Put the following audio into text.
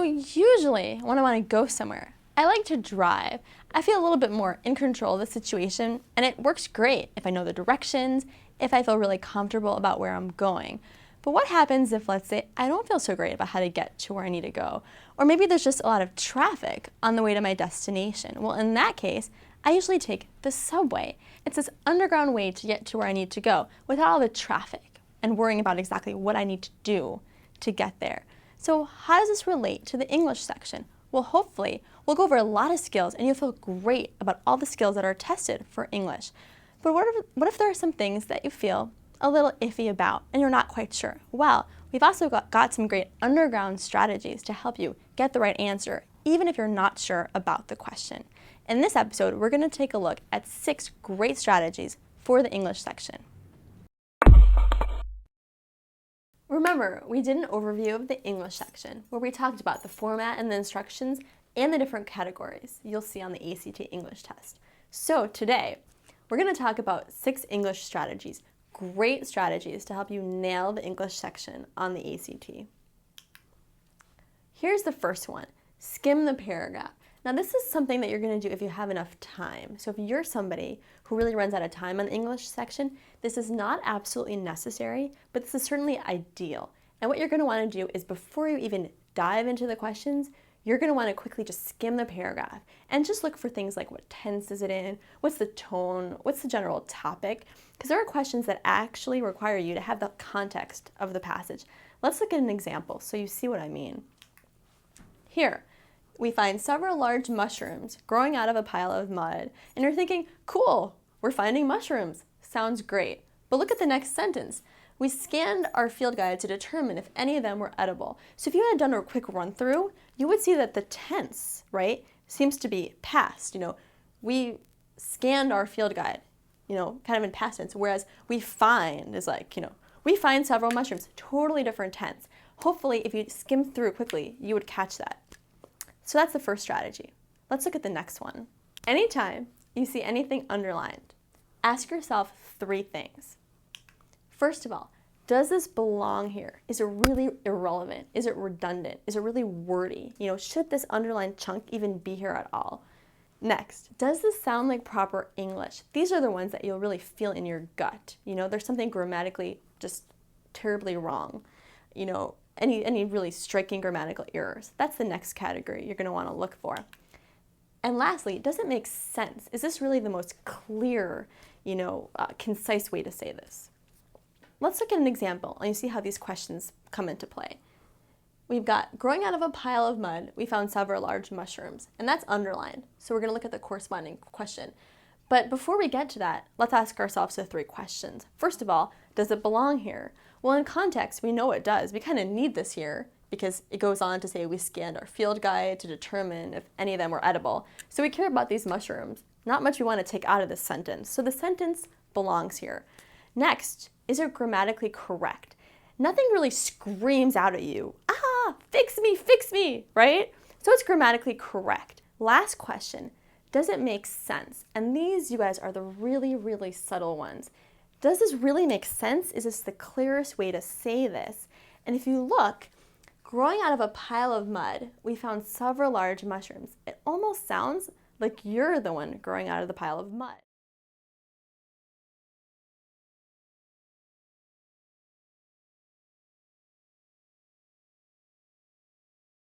usually when I want to go somewhere, I like to drive. I feel a little bit more in control of the situation, and it works great if I know the directions, if I feel really comfortable about where I'm going. But what happens if, let's say, I don't feel so great about how to get to where I need to go? Or maybe there's just a lot of traffic on the way to my destination. Well, in that case, I usually take the subway. It's this underground way to get to where I need to go without all the traffic and worrying about exactly what I need to do to get there. So how does this relate to the English section? Well, hopefully, we'll go over a lot of skills and you'll feel great about all the skills that are tested for English. But what if there are some things that you feel a little iffy about and you're not quite sure? Well, we've also got some great underground strategies to help you get the right answer, even if you're not sure about the question. In this episode, we're going to take a look at 6 great strategies for the English section. Remember, we did an overview of the English section where we talked about the format and the instructions and the different categories you'll see on the ACT English test. So today, we're going to talk about 6 English strategies, great strategies to help you nail the English section on the ACT. Here's the first one, skim the paragraph. Now this is something that you're going to do if you have enough time. So if you're somebody who really runs out of time on the English section, this is not absolutely necessary, but this is certainly ideal. And what you're going to want to do is before you even dive into the questions, you're going to want to quickly just skim the paragraph and just look for things like what tense is it in, what's the tone, what's the general topic, because there are questions that actually require you to have the context of the passage. Let's look at an example so you see what I mean. Here, we find several large mushrooms growing out of a pile of mud, and you're thinking, cool, we're finding mushrooms. Sounds great. But look at the next sentence. We scanned our field guide to determine if any of them were edible. So if you had done a quick run through, you would see that the tense, right, seems to be past. We scanned our field guide, kind of in past tense, whereas we find is like, we find several mushrooms, totally different tense. Hopefully, if you skim through quickly, you would catch that. So that's the first strategy. Let's look at the next one. Anytime you see anything underlined, ask yourself 3 things. First of all, does this belong here? Is it really irrelevant? Is it redundant? Is it really wordy? Should this underlined chunk even be here at all? Next, does this sound like proper English? These are the ones that you'll really feel in your gut. There's something grammatically just terribly wrong. Any really striking grammatical errors. That's the next category you're going to want to look for. And lastly, does it make sense? Is this really the most clear, concise way to say this? Let's look at an example and you see how these questions come into play. We've got growing out of a pile of mud, we found several large mushrooms, and that's underlined. So we're going to look at the corresponding question. But before we get to that, let's ask ourselves the 3 questions. First of all, does it belong here? Well, in context, we know it does. We kind of need this here because it goes on to say we scanned our field guide to determine if any of them were edible. So we care about these mushrooms. Not much we want to take out of this sentence. So the sentence belongs here. Next, is it grammatically correct? Nothing really screams out at you, fix me, right? So it's grammatically correct. Last question, does it make sense? And these, you guys, are the really, really subtle ones. Does this really make sense? Is this the clearest way to say this? And if you look, growing out of a pile of mud, we found several large mushrooms. It almost sounds like you're the one growing out of the pile of mud.